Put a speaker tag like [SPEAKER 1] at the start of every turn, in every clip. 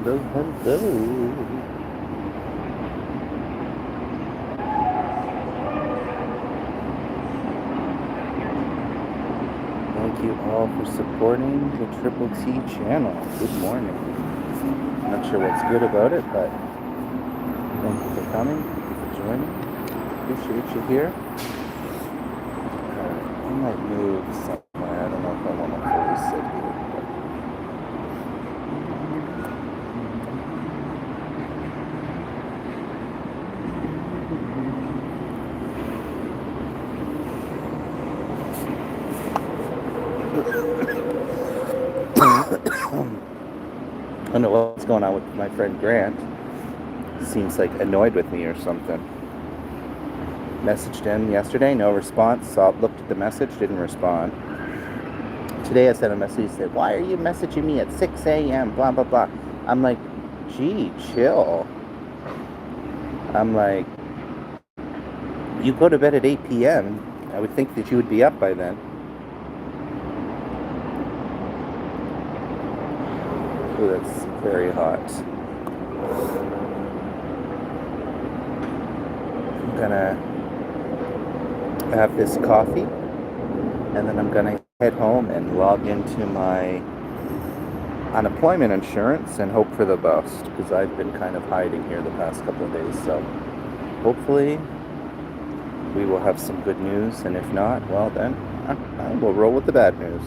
[SPEAKER 1] Hello. Thank you all for supporting the Triple T channel. Good morning. Not sure what's good about it, but thank you for coming. Thank you for joining. Appreciate you here. I might move somewhere. I don't know if I want to fully sit here. I don't know what's going on with my friend Grant. Seems like annoyed with me or something. Messaged him yesterday, no response. Looked at the message, didn't respond. Today I sent a message, he said, why are you messaging me at 6 a.m., blah, blah, blah. I'm like, gee, chill. I'm like, you go to bed at 8 p.m., I would think that you would be up by then. Ooh, that's very hot. I'm gonna have this coffee, and then I'm gonna head home and log into my unemployment insurance and hope for the best, because I've been kind of hiding here the past couple of days. So hopefully we will have some good news, and if not, well then I will roll with the bad news.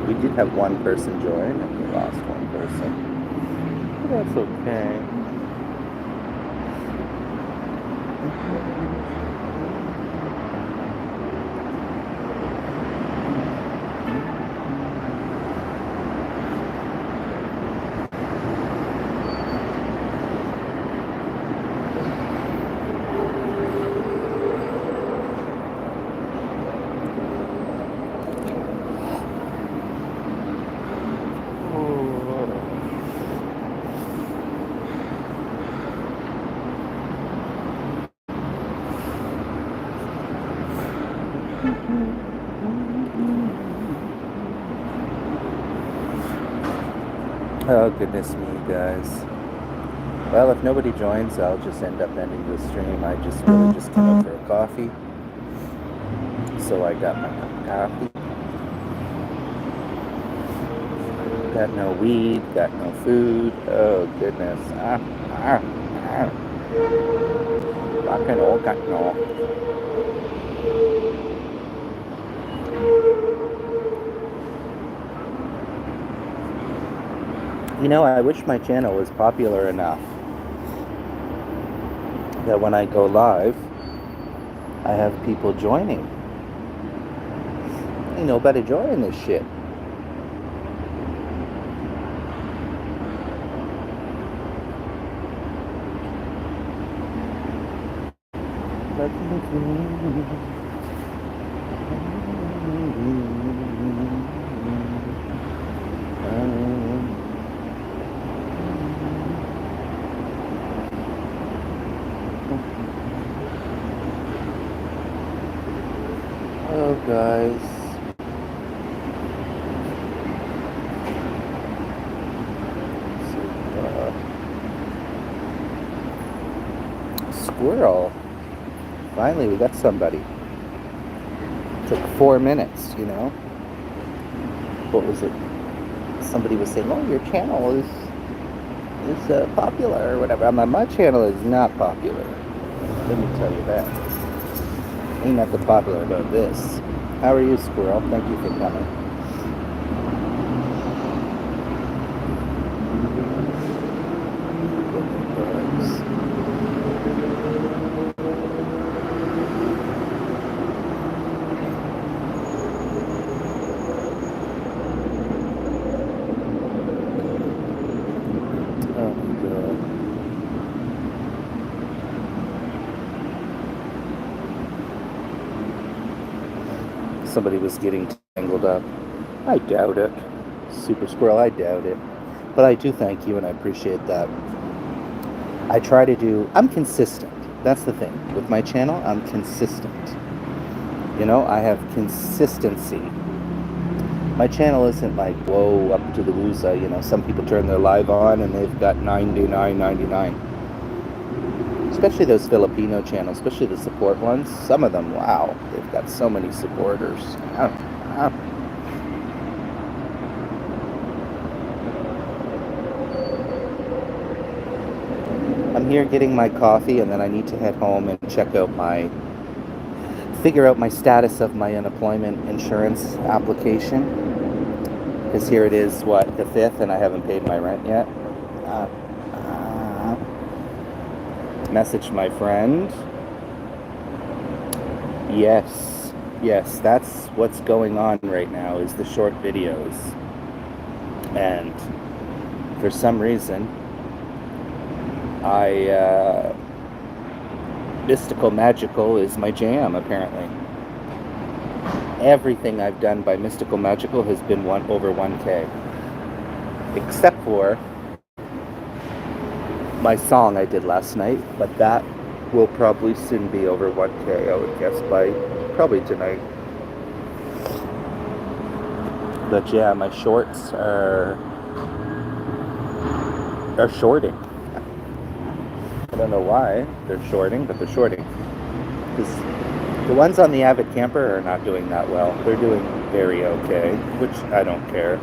[SPEAKER 1] We did have one person join, and we lost one person. But that's okay. Oh, goodness me, guys. Well, if nobody joins, I'll just end up ending the stream. I just really just came out for a coffee. So I got my cup of coffee. Got no weed, got no food. Oh, goodness. Rock and roll, got no. You know, I wish my channel was popular enough that when I go live, I have people joining. Ain't nobody joining this shit. Oh, guys. Squirrel. Finally, we got somebody. It took 4 minutes, you know. What was it? Somebody was saying, oh, your channel is popular or whatever. I'm like, my channel is not popular. Let me tell you that. Ain't nothing popular about this. How are you, Squirrel? Thank you for coming. Somebody was getting tangled up. I doubt it. Super Squirrel, I doubt it. But I do thank you, and I appreciate that. I try to do... I'm consistent. That's the thing. With my channel, I'm consistent. You know, I have consistency. My channel isn't like, whoa, up to the woozah. You know, some people turn their live on and they've got 99.99. Especially those Filipino channels, especially the support ones. Some of them, wow, they've got so many supporters. I'm here getting my coffee, and then I need to head home and figure out my status of my unemployment insurance application. Because here it is, what, the 5th, and I haven't paid my rent yet. Messaged my friend. Yes, that's what's going on right now, is the short videos. And for some reason, Mystical Magical is my jam, apparently. Everything I've done by Mystical Magical has been over 1K. Except for my song I did last night, but that will probably soon be over 1K, I would guess, by probably tonight. But yeah, my shorts are shorting. I don't know why they're shorting, but they're shorting. Because the ones on the Avid Camper are not doing that well. They're doing very okay, which I don't care.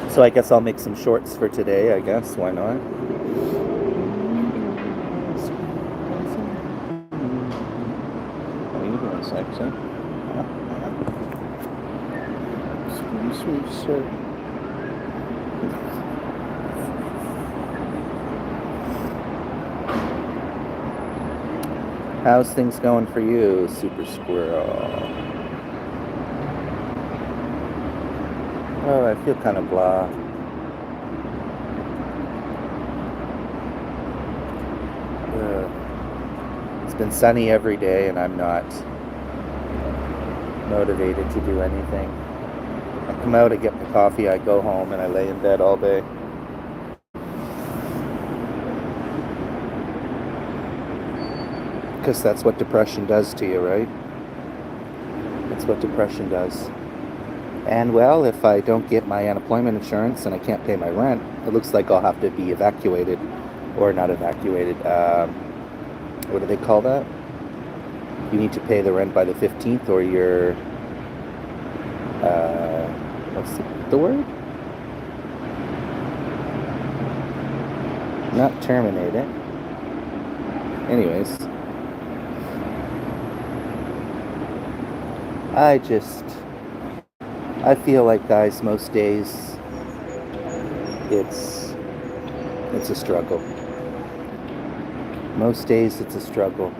[SPEAKER 1] So I guess I'll make some shorts for today, I guess. Why not? How are you doing, sexy? Sweet, sir. How's things going for you, Super Squirrel? Oh, I feel kind of blah. It's been sunny every day, and I'm not motivated to do anything. I come out, I get my coffee, I go home, and I lay in bed all day. Because that's what depression does to you, right? That's what depression does. And well, if I don't get my unemployment insurance and I can't pay my rent, it looks like I'll have to be evacuated. Or not evacuated. What do they call that? You need to pay the rent by the 15th, or you're... what's the word? Not terminated. Anyways. I feel like, guys, most days it's a struggle. Most days it's a struggle.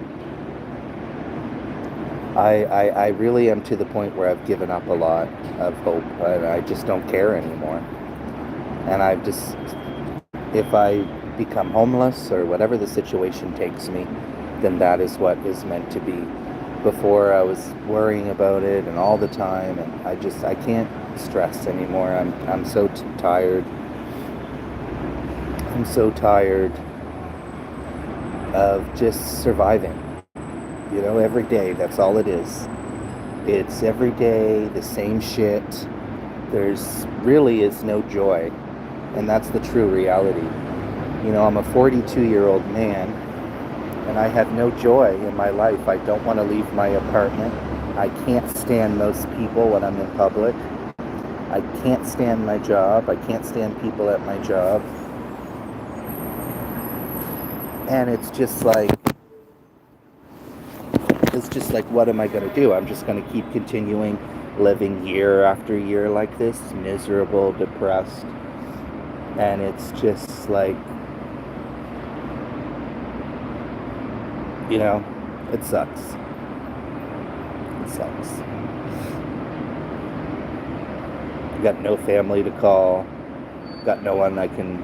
[SPEAKER 1] I really am to the point where I've given up a lot of hope, and I just don't care anymore. And if I become homeless or whatever the situation takes me, then that is what is meant to be. Before, I was worrying about it and all the time, and I can't stress anymore. I'm so tired. I'm so tired of just surviving. You know, every day, that's all it is. It's every day the same shit. There's really is no joy, and that's the true reality. You know, I'm a 42-year-old man, and I have no joy in my life. I don't want to leave my apartment. I can't stand most people when I'm in public. I can't stand my job. I can't stand people at my job. And it's just like, what am I going to do? I'm just going to keep continuing living year after year like this, miserable, depressed. And it's just like, you know, it sucks. It sucks. I got no family to call. Got no one I can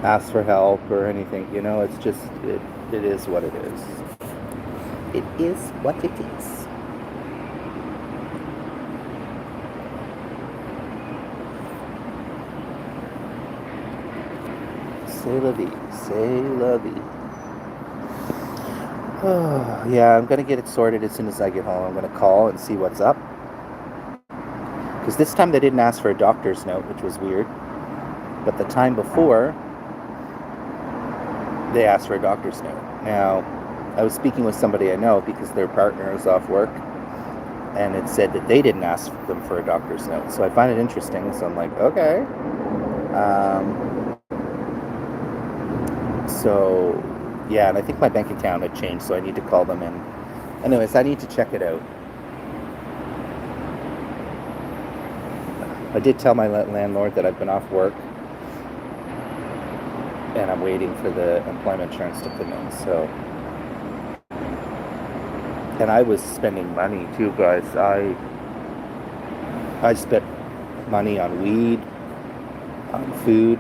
[SPEAKER 1] ask for help or anything. You know, it's just, it is what it is. It is what it is. C'est la vie. C'est la vie. Yeah, I'm gonna get it sorted as soon as I get home. I'm gonna call and see what's up. Because this time they didn't ask for a doctor's note, which was weird. But the time before, they asked for a doctor's note. Now, I was speaking with somebody I know because their partner is off work, and it said that they didn't ask them for a doctor's note. So I find it interesting. So I'm like, okay. So, yeah, and I think my bank account had changed, so I need to call them in. Anyways, I need to check it out. I did tell my landlord that I've been off work and I'm waiting for the employment insurance to come in, so. And I was spending money too, guys. I spent money on weed, on food.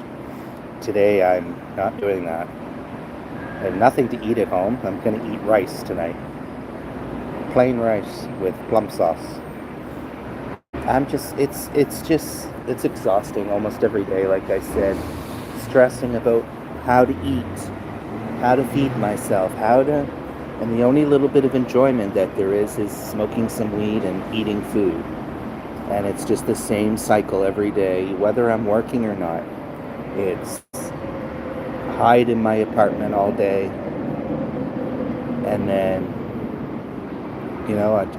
[SPEAKER 1] Today I'm not doing that. I have nothing to eat at home. I'm gonna eat rice tonight. Plain rice with plum sauce. It's exhausting almost every day, like I said. Stressing about how to eat, how to feed myself, and the only little bit of enjoyment that there is smoking some weed and eating food. And it's just the same cycle every day, whether I'm working or not. It's hide in my apartment all day, and then,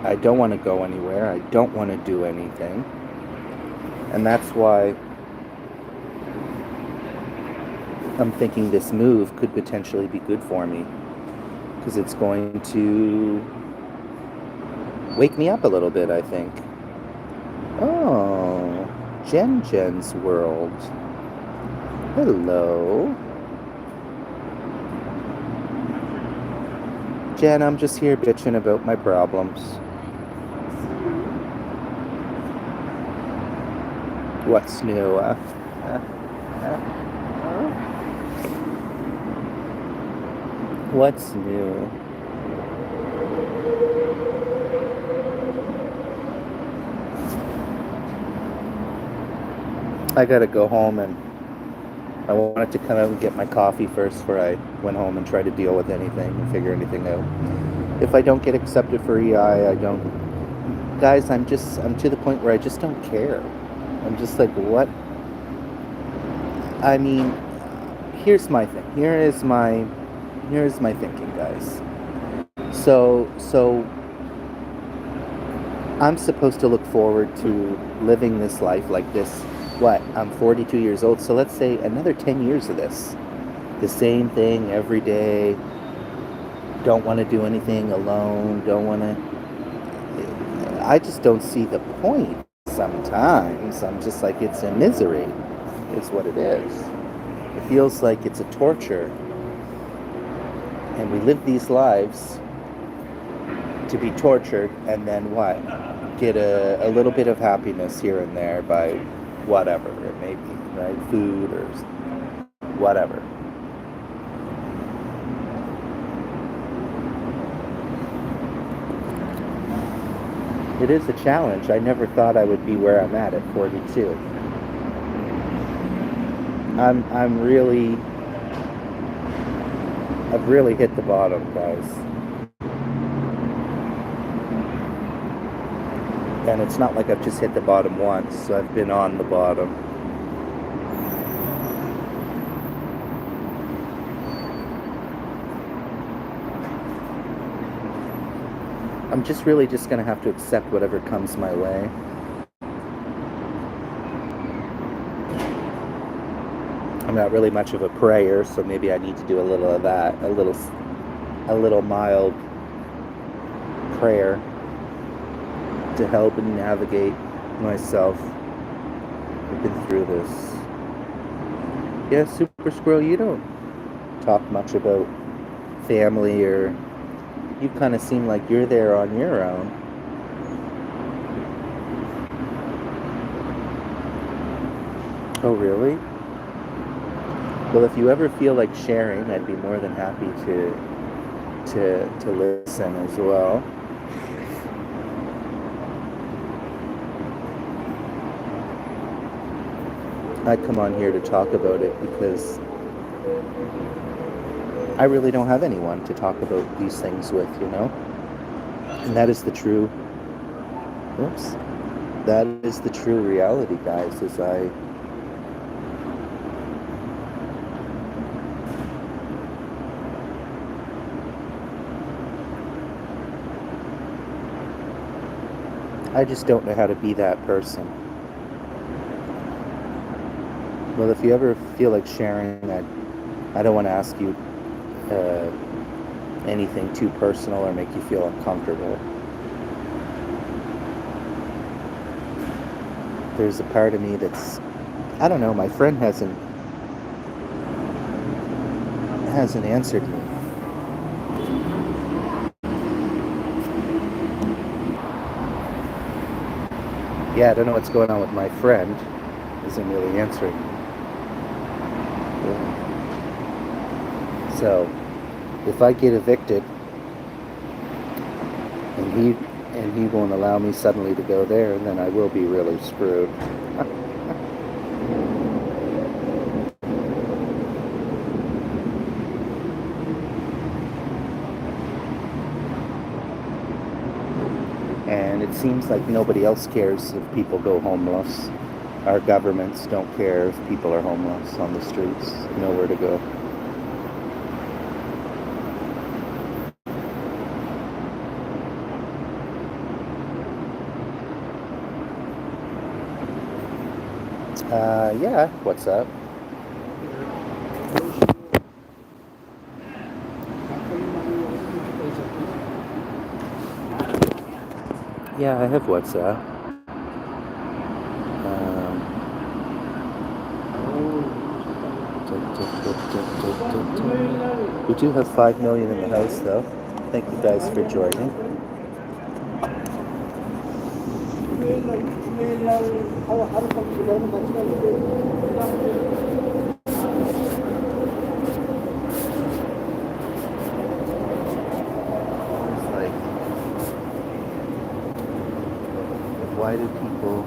[SPEAKER 1] I don't want to go anywhere. I don't want to do anything. And that's why I'm thinking this move could potentially be good for me. Because it's going to wake me up a little bit, I think. Oh, Jen's World. Hello. Jen, I'm just here bitching about my problems. What's new? What's new? I gotta go home, and I wanted to come out and get my coffee first before I went home and try to deal with anything and figure anything out. If I don't get accepted for EI, I don't. Guys, I'm to the point where I just don't care. I'm just like, what? I mean, here's my thing. Here's my thinking, guys. So I'm supposed to look forward to living this life like this. What? I'm 42 years old, so let's say another 10 years of this. The same thing every day. Don't want to do anything alone. Don't want to. I just don't see the point sometimes. I'm just like, it's a misery. It's what it is. It feels like it's a torture. And we live these lives to be tortured, and then what? Get a little bit of happiness here and there by whatever it may be, right? Food or whatever. It is a challenge. I never thought I would be where I'm at 42. I've really hit the bottom, guys. And it's not like I've just hit the bottom once. I've been on the bottom. I'm just really just going to have to accept whatever comes my way. I'm not really much of a prayer, so maybe I need to do a little of that. A little mild prayer to help and navigate myself. I've been through this. Yeah, Super Squirrel, you don't talk much about family, or you kind of seem like you're there on your own. Oh, really? Well, if you ever feel like sharing, I'd be more than happy to listen as well. I come on here to talk about it because I really don't have anyone to talk about these things with, you know? And that is the true, whoops, that is the true reality, guys, is I just don't know how to be that person. Well, if you ever feel like sharing, I don't want to ask you anything too personal or make you feel uncomfortable. There's a part of me that's, I don't know, my friend hasn't answered me. Yeah, I don't know what's going on with my friend. Isn't really answering me. So, if I get evicted and he won't allow me suddenly to go there, then I will be really screwed. And it seems like nobody else cares if people go homeless. Our governments don't care if people are homeless on the streets, nowhere to go. Yeah, what's up? Yeah, I have WhatsApp. We do have 5 million in the house, though. Thank you guys for joining. It's like, why do people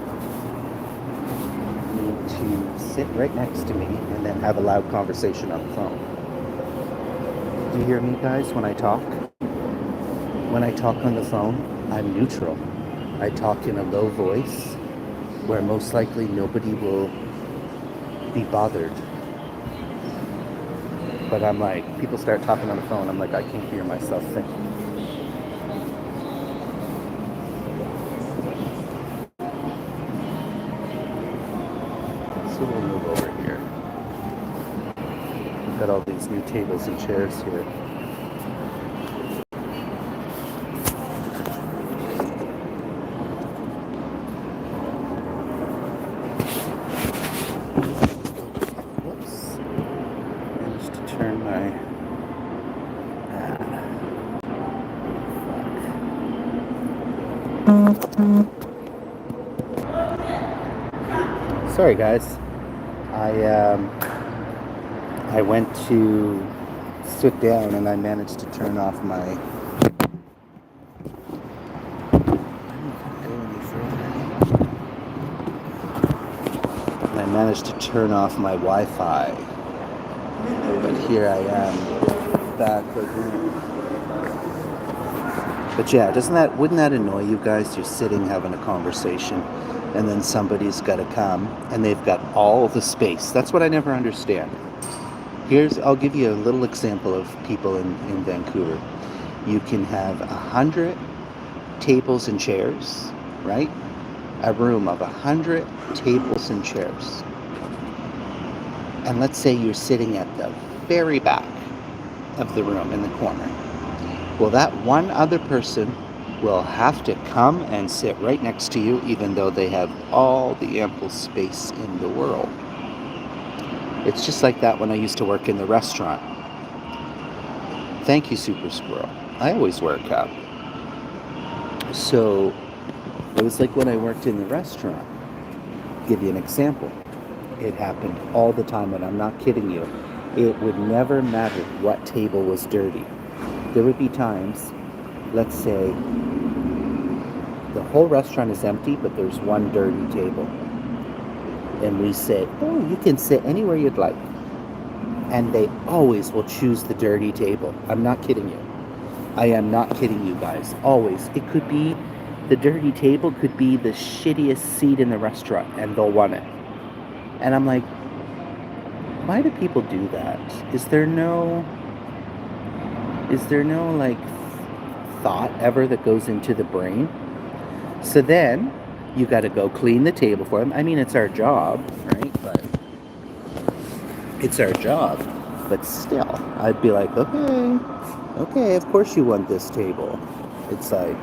[SPEAKER 1] need to sit right next to me and then have a loud conversation on the phone? Do you hear me, guys, when I talk? When I talk on the phone, I'm neutral. I talk in a low voice where most likely nobody will be bothered. But I'm like, people start talking on the phone, I'm like, I can't hear myself think. So we'll move over here. We've got all these new tables and chairs here. Whoops. Managed to turn my... Sorry, guys. I went to sit down and I managed to turn off my... I managed to turn off my Wi-Fi. But here I am, back again. But yeah, wouldn't that annoy you guys? You're sitting having a conversation and then somebody's got to come and they've got all the space. That's what I never understand. I'll give you a little example of people in Vancouver. You can have 100 tables and chairs, right? A room of 100 tables and chairs. And let's say you're sitting at the very back of the room in the corner. Well, that one other person will have to come and sit right next to you, even though they have all the ample space in the world. It's just like that when I used to work in the restaurant. Thank you, Super Squirrel. I always wear a cap. So it was like when I worked in the restaurant. I'll give you an example. It happened all the time, and I'm not kidding you. It would never matter what table was dirty. There would be times, let's say, the whole restaurant is empty, but there's one dirty table. And we said, oh, you can sit anywhere you'd like. and they always will choose the dirty table. I'm not kidding you. I am not kidding you guys. Always. It could be the dirty table could be the shittiest seat in the restaurant and they'll want it. And I'm like, why do people do that? Is there no like thought ever that goes into the brain? So then you got to go clean the table for them. I mean, it's our job, right? But it's our job. But still, I'd be like, okay, of course you want this table. It's like,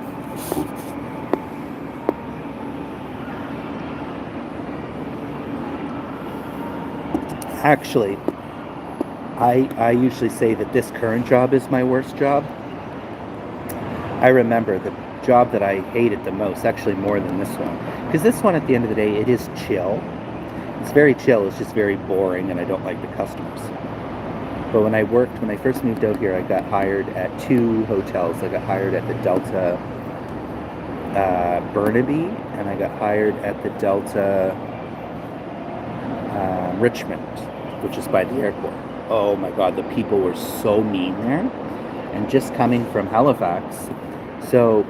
[SPEAKER 1] actually, I usually say that this current job is my worst job. I remember the job that I hated the most, actually more than this one. Because this one, at the end of the day, it is chill. It's very chill, it's just very boring, and I don't like the customers. But when I first moved out here, I got hired at 2 hotels. I got hired at the Delta Burnaby, and I got hired at the Delta Richmond, which is by the airport. Oh my God, the people were so mean there. And just coming from Halifax, so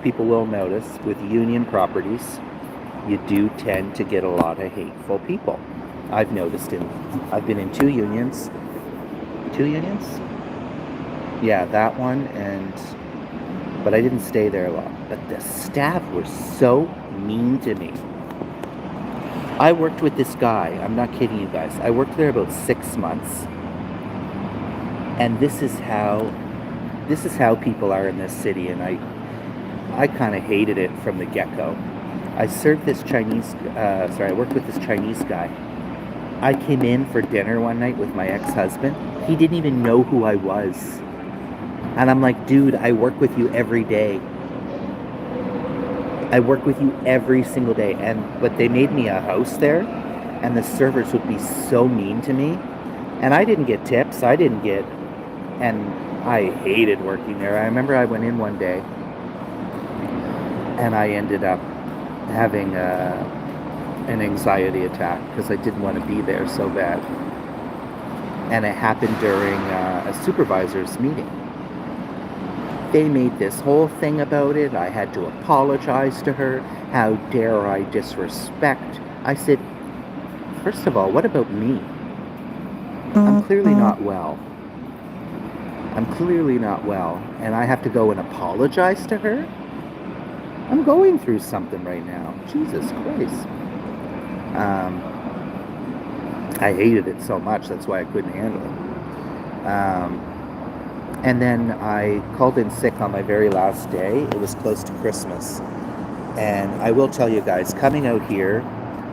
[SPEAKER 1] people will notice with union properties, you do tend to get a lot of hateful people. I've been in 2 unions. 2 unions? Yeah, that one, but I didn't stay there long. But the staff were so mean to me. I worked with this guy, I'm not kidding you guys. I worked there about 6 months. And this is how people are in this city, and I kind of hated it from the get-go. I worked with this Chinese guy. I came in for dinner one night with my ex-husband. He didn't even know who I was. And I'm like, dude, I work with you every day. I work with you every single day. But they made me a host there, and the servers would be so mean to me. And I didn't get tips. And I hated working there. I remember I went in one day, and I ended up having an anxiety attack because I didn't want to be there so bad. And it happened during a supervisor's meeting. They made this whole thing about it. I had to apologize to her. How dare I disrespect? I said, first of all, what about me? I'm clearly not well. And I have to go and apologize to her? I'm going through something right now. Jesus Christ. I hated it so much, that's why I couldn't handle it. And then I called in sick on my very last day. It was close to Christmas. And I will tell you guys, coming out here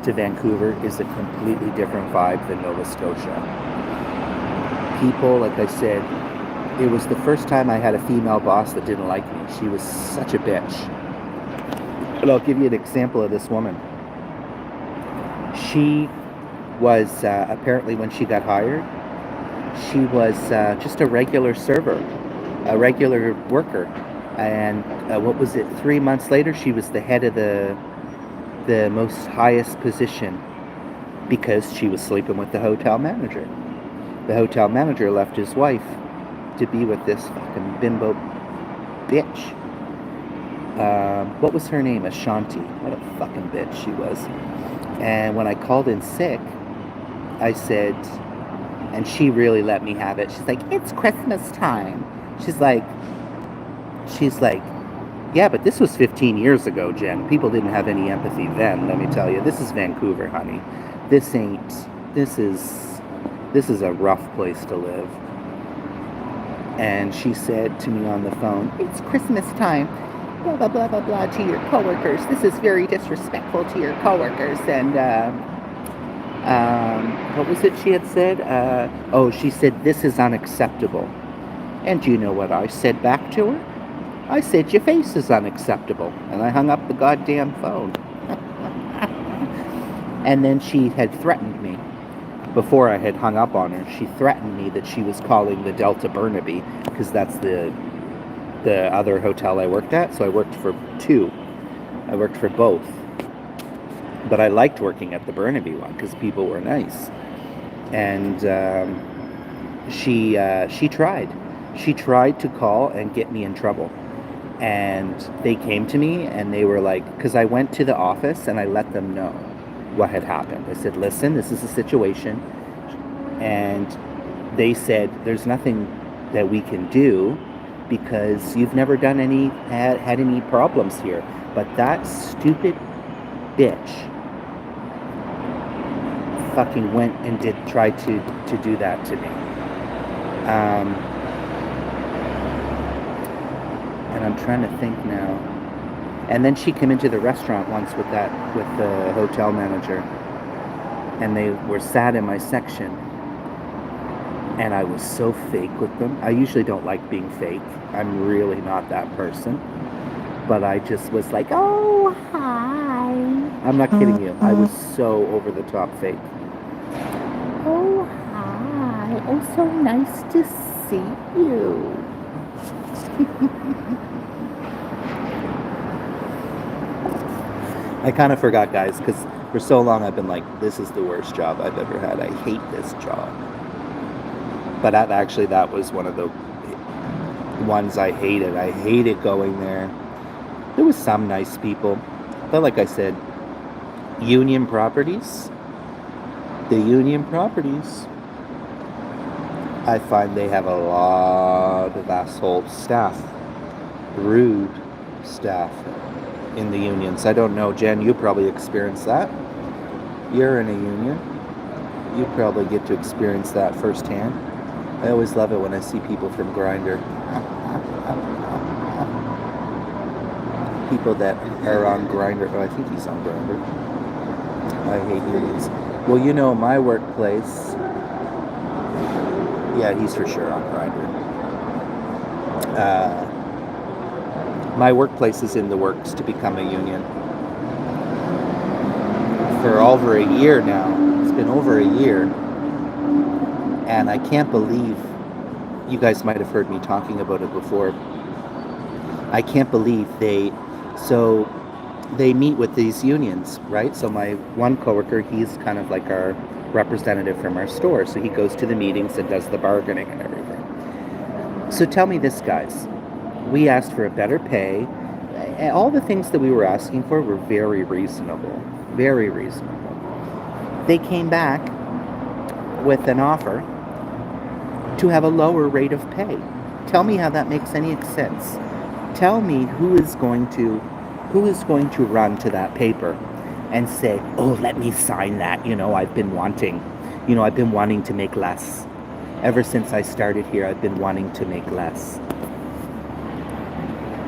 [SPEAKER 1] to Vancouver is a completely different vibe than Nova Scotia. People, like I said, it was the first time I had a female boss that didn't like me. She was such a bitch. But I'll give you an example of this woman. She was, apparently when she got hired, she was just a regular server, a regular worker. And 3 months later, she was the head of the most highest position because she was sleeping with the hotel manager. The hotel manager left his wife to be with this fucking bimbo bitch. What was her name? Ashanti. What a fucking bitch she was. And when I called in sick, I said, and she really let me have it. She's like, it's Christmas time. She's like, yeah, but this was 15 years ago, Jen. People didn't have any empathy then, let me tell you. This is Vancouver, honey. This is a rough place to live. And she said to me on the phone, it's Christmas time, blah, blah, blah, blah, blah, to your coworkers. This is very disrespectful to your coworkers. And, what was it she had said? She said, this is unacceptable. And do you know what I said back to her? I said, your face is unacceptable. And I hung up the goddamn phone. And then she had threatened me. Before I had hung up on her, she threatened me that she was calling the Delta Burnaby, because that's the other hotel I worked at. So I worked for 2. I worked for both. But I liked working at the Burnaby one because people were nice. and she tried to call and get me in trouble. And they came to me and they were like, because I went to the office and I let them know what had happened. I said, listen, this is a situation. And they said, there's nothing that we can do because you've never had any problems here. But that stupid bitch fucking went and tried to do that to me. And I'm trying to think now. And then she came into the restaurant once with the hotel manager, and they were sat in my section, and I was so fake with them. I usually don't like being fake. I'm really not that person. But I just was like, oh, hi. I'm not kidding you. I was so over the top fake. Oh, hi. Oh, so nice to see you. I kind of forgot, guys, because for so long I've been like, this is the worst job I've ever had. I hate this job. But that was one of the ones I hated. I hated going there. There was some nice people. But like I said, Union Properties, I find they have a lot of asshole staff, rude staff in the unions. I don't know, Jen, you probably experienced that. You're in a union. You probably get to experience that firsthand. I always love it when I see people from Grindr. People that are on Grindr. Oh, I think he's on Grindr. I hate unions. Well, you know, my workplace. Yeah, he's for sure on Grindr. My workplace is in the works to become a union. For over a year now. It's been over a year. And I can't believe, you guys might have heard me talking about it before. I can't believe they meet with these unions, right? So my one coworker, he's kind of like our representative from our store. So he goes to the meetings and does the bargaining and everything. So tell me this, guys. We asked for a better pay. All the things that we were asking for were very reasonable. Very reasonable. They came back with an offer to have a lower rate of pay. Tell me how that makes any sense. Tell me who is going to run to that paper and say, oh, let me sign that. I've been wanting to make less. Ever since I started here, I've been wanting to make less.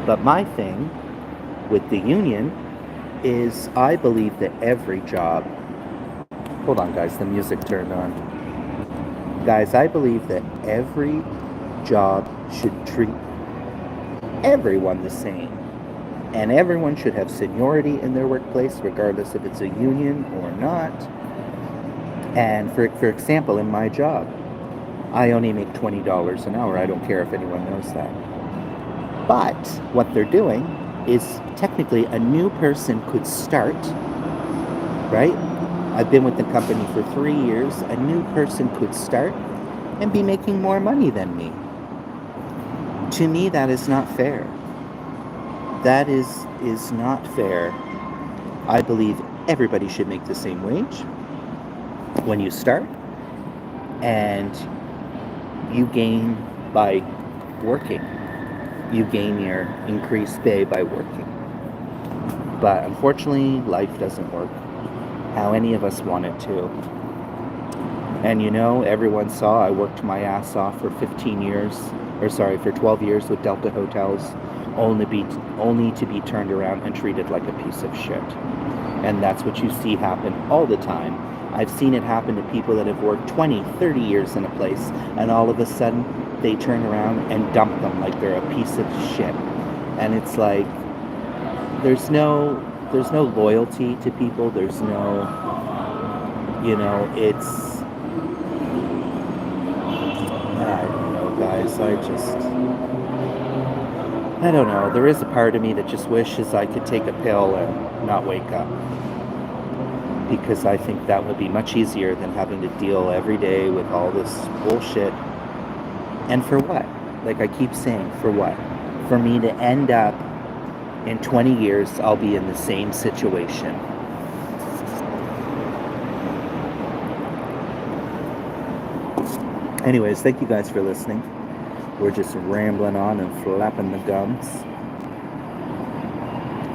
[SPEAKER 1] But my thing with the union is I believe that every job, hold on guys, the music turned on. Guys, I believe that every job should treat everyone the same. And everyone should have seniority in their workplace, regardless if it's a union or not. And for example, in my job, I only make $20 an hour. I don't care if anyone knows that. But what they're doing is technically a new person could start, right? I've been with the company for 3 years. A new person could start and be making more money than me. To me, that is not fair. That is not fair. I believe everybody should make the same wage when you start, and you gain by working. You gain your increased pay by working. But unfortunately, life doesn't work how any of us want it to. And everyone saw I worked my ass off for 12 years with Delta Hotels, only to be turned around and treated like a piece of shit. And that's what you see happen all the time. I've seen it happen to people that have worked 20, 30 years in a place, and all of a sudden they turn around and dump them like they're a piece of shit. And it's like, there's no loyalty to people. There's no, it's, I don't know, guys. I don't know. There is a part of me that just wishes I could take a pill and not wake up. because I think that would be much easier than having to deal every day with all this bullshit. And for what? Like I keep saying, for what? For me to end up in 20 years, I'll be in the same situation. Anyways, thank you guys for listening. We're just rambling on and flapping the gums.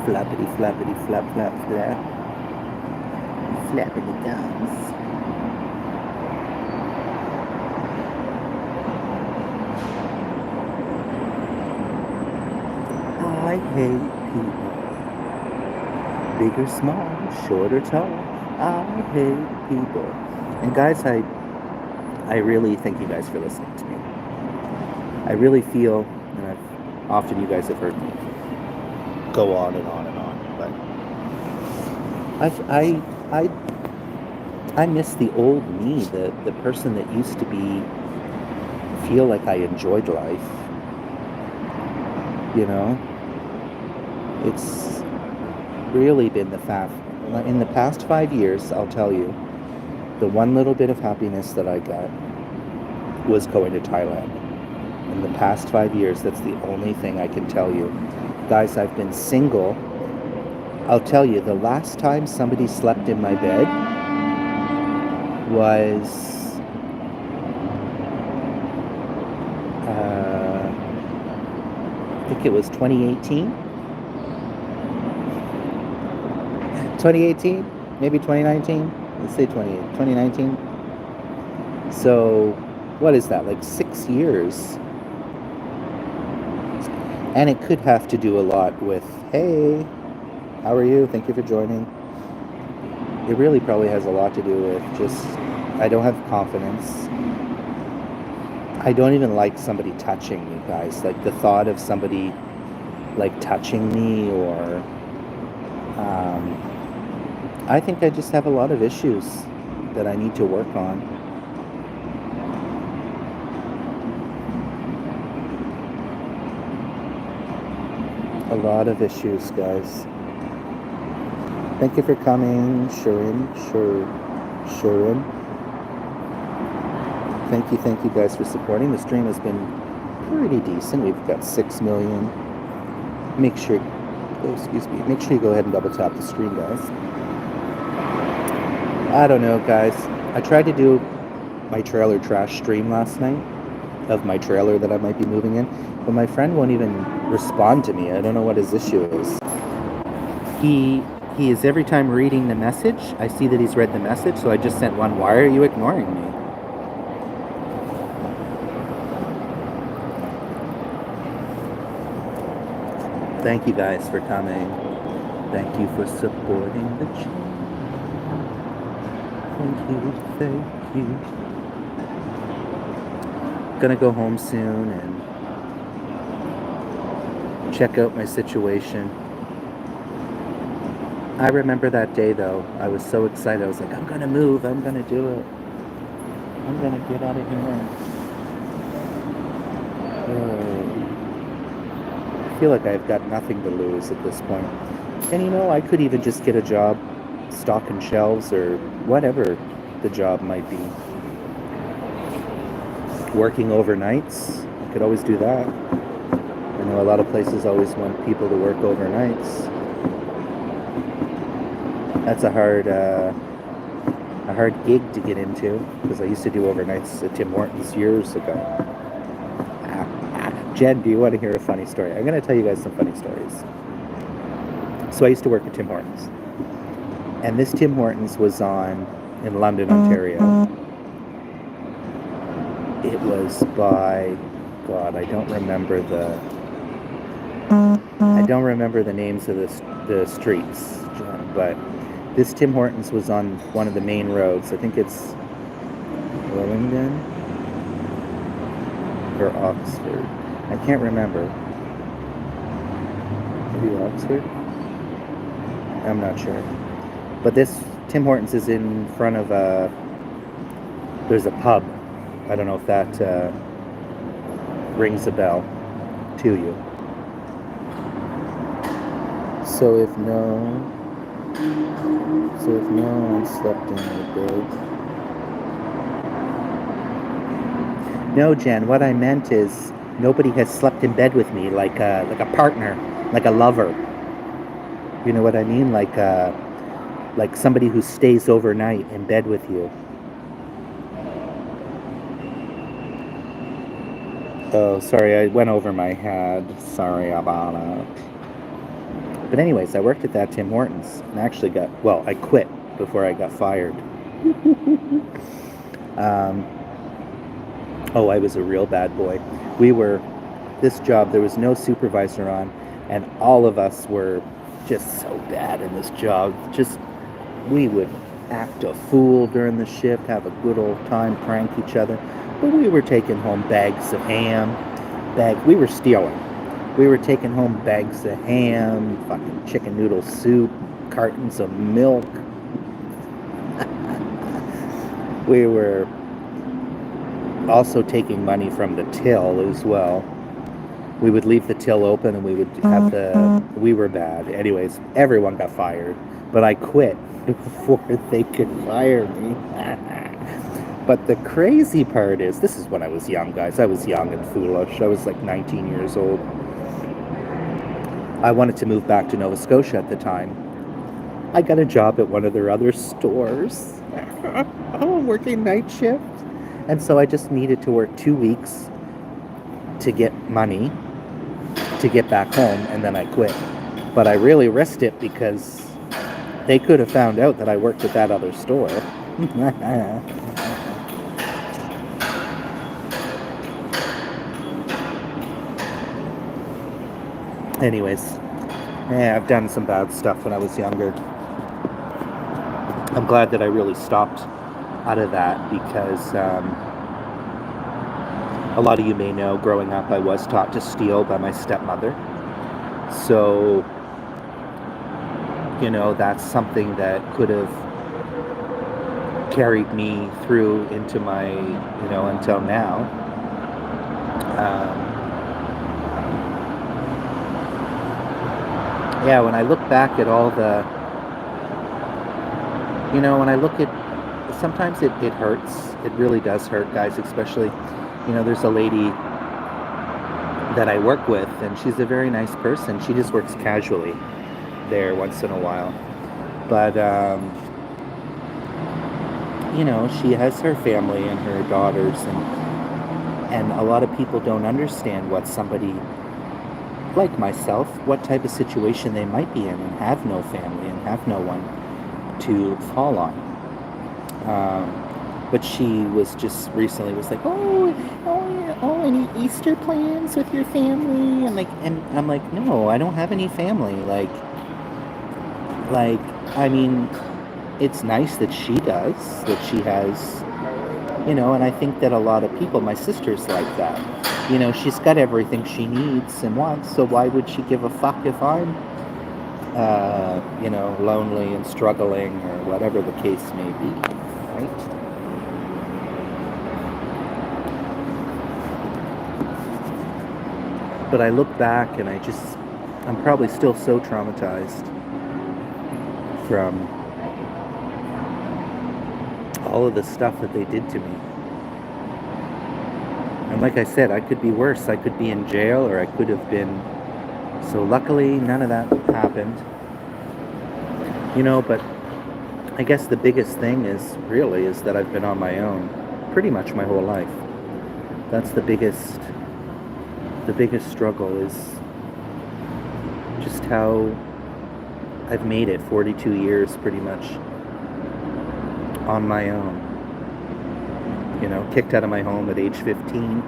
[SPEAKER 1] Flappity, flappity, flap, flap, flap. Flapping the gums. I hate people. Big or small, short or tall. I hate people. And guys, I really thank you guys for listening to me. I really feel, and often you guys have heard me go on and on and on, but I miss the old me, the person that used to feel like I enjoyed life. You know, it's really been in the past 5 years, I'll tell you, the one little bit of happiness that I got was going to Thailand. In the past 5 years, that's the only thing I can tell you. Guys, I've been single. I'll tell you, the last time somebody slept in my bed was I think it was 2018. 2018? Maybe 2019? Let's say 2019. So, what is that? Like 6 years. And it could have to do a lot with, hey, how are you? Thank you for joining. It really probably has a lot to do with just, I don't have confidence. I don't even like somebody touching me, guys. Like the thought of somebody like touching me or, I think I just have a lot of issues that I need to work on. A lot of issues, guys. Thank you for coming, Shurin. Thank you guys for supporting. The stream has been pretty decent. We've got 6 million. Make sure you go ahead and double tap the stream, guys. I don't know, guys. I tried to do my trailer trash stream last night of my trailer that I might be moving in, but my friend won't even respond to me. I don't know what his issue is. He is every time reading the message. I see that he's read the message, so I just sent one. Why are you ignoring me? Thank you guys for coming. Thank you for supporting the channel. Thank you. Gonna go home soon and check out my situation. I remember that day though. I was so excited. I was like, I'm gonna move. I'm gonna do it. I'm gonna get out of here. I feel like I've got nothing to lose at this point. And you know, I could even just get a job stocking shelves or whatever the job might be. Working overnights, I could always do that. I know a lot of places always want people to work overnights. That's a hard gig to get into because I used to do overnights at Tim Hortons years ago. Jen, do you want to hear a funny story? I'm going to tell you guys some funny stories. So I used to work at Tim Hortons. And this Tim Hortons was in London, Ontario. It was by, God, I don't remember the names of the streets, Jen, but this Tim Hortons was on one of the main roads. I think it's Willingdon or Oxford. I can't remember. Maybe Oxford? I'm not sure. But this Tim Hortons is in front of there's a pub. I don't know if that rings a bell to you. So if no, So if no one slept in my bed. No, Jen, what I meant is nobody has slept in bed with me like a partner, like a lover. You know what I mean? Like somebody who stays overnight in bed with you. Oh, sorry, I went over my head. Sorry about it. But anyways, I worked at that Tim Hortons and actually I quit before I got fired. Um, oh, I was a real bad boy. We were, this job, there was no supervisor on, and all of us were just so bad in this job. Just, we would act a fool during the shift, have a good old time, prank each other. But we were taking home bags of ham, we were stealing. We were taking home bags of ham, fucking chicken noodle soup, cartons of milk. We were also taking money from the till as well. We would leave the till open and we would we were bad. Anyways, everyone got fired, but I quit before they could fire me. But the crazy part is, this is when I was young, guys. I was young and foolish. I was like 19 years old. I wanted to move back to Nova Scotia at the time. I got a job at one of their other stores. Working night shift. And so I just needed to work 2 weeks to get money to get back home, and then I quit. But I really risked it because they could have found out that I worked at that other store. Anyways, yeah, I've done some bad stuff when I was younger. I'm glad that I really stopped out of that because a lot of you may know, growing up, I was taught to steal by my stepmother. So, that's something that could have carried me through into my, until now. Yeah, when I look back at all the, when I look at, sometimes it hurts. It really does hurt, guys, especially, there's a lady that I work with, and she's a very nice person. She just works casually there once in a while. But, she has her family and her daughters, and a lot of people don't understand what somebody like myself, what type of situation they might be in and have no family and have no one to fall on. But she was just recently was like, any Easter plans with your family? And I'm like, no, I don't have any family. Like, I mean, it's nice that she does, that she has, and I think that a lot of people, my sister's like that. She's got everything she needs and wants, so why would she give a fuck if I'm, lonely and struggling or whatever the case may be, right? But I look back and I'm probably still so traumatized from all of the stuff that they did to me. And like I said, I could be worse. I could be in jail, or I could have been. So luckily, none of that happened. But I guess the biggest thing is that I've been on my own pretty much my whole life. That's the biggest struggle, is just how I've made it 42 years pretty much on my own. Kicked out of my home at age 15.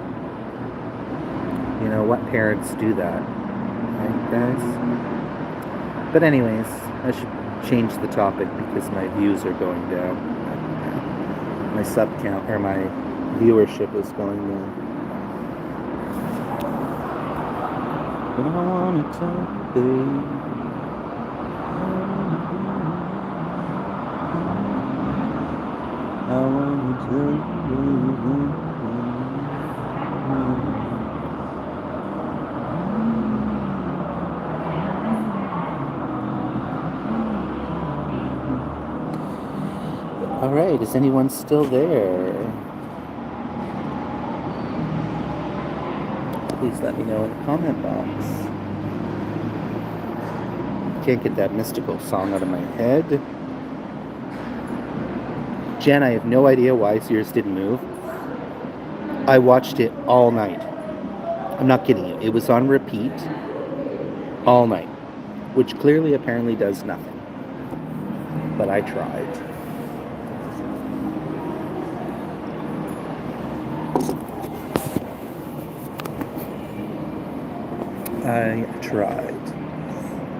[SPEAKER 1] What parents do that, right, guys? But anyways, I should change the topic because my views are going down. My sub count, or my viewership is going down. But I wanna talk, babe. I wanna tell you. Alright, is anyone still there? Please let me know in the comment box. Can't get that mystical song out of my head. Jen, I have no idea why Sears didn't move. I watched it all night. I'm not kidding you. It was on repeat all night, which clearly apparently does nothing. But I tried. I tried.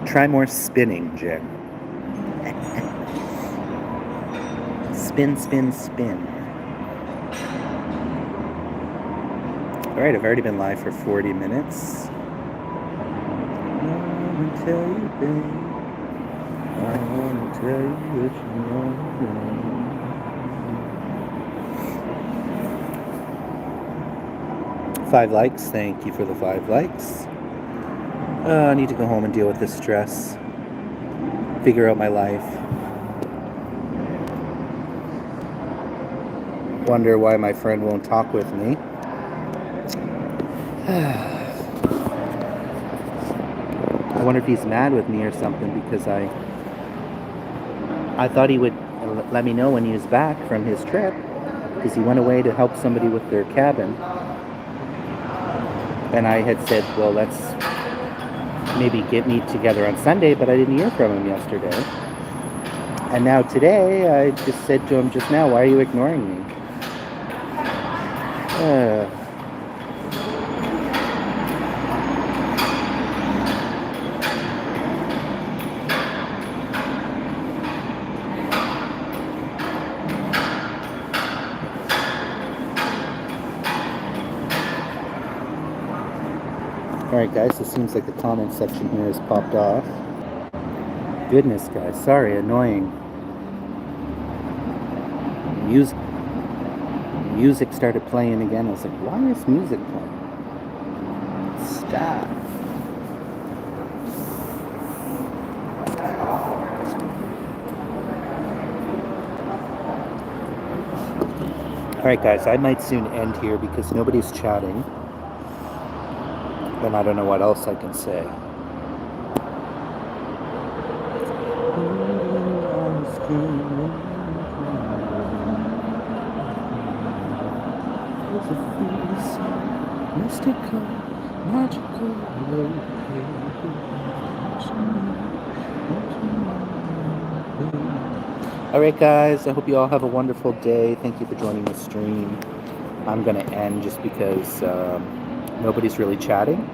[SPEAKER 1] Try more spinning, Jen. Spin, spin, spin. Alright, I've already been live for 40 minutes. I wanna tell you, babe. I wanna tell you what you want. 5 likes. Thank you for the 5 likes. I need to go home and deal with this stress. Figure out my life. Wonder why my friend won't talk with me. I wonder if he's mad with me or something because I thought he would let me know when he was back from his trip because he went away to help somebody with their cabin. And I had said, well, let's maybe meet together on Sunday, but I didn't hear from him yesterday. And now today, I just said to him just now, why are you ignoring me? Alright guys, it seems like the comment section here has popped off. Goodness guys, sorry, annoying. Music started playing again. I was like, why is music playing? Stop. Alright guys, I might soon end here because nobody's chatting. And I don't know what else I can say. Mystical, magical. Alright guys, I hope you all have a wonderful day. Thank you for joining the stream. I'm going to end just because nobody's really chatting.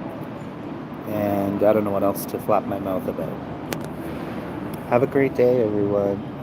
[SPEAKER 1] And I don't know what else to flap my mouth about. Have a great day, everyone.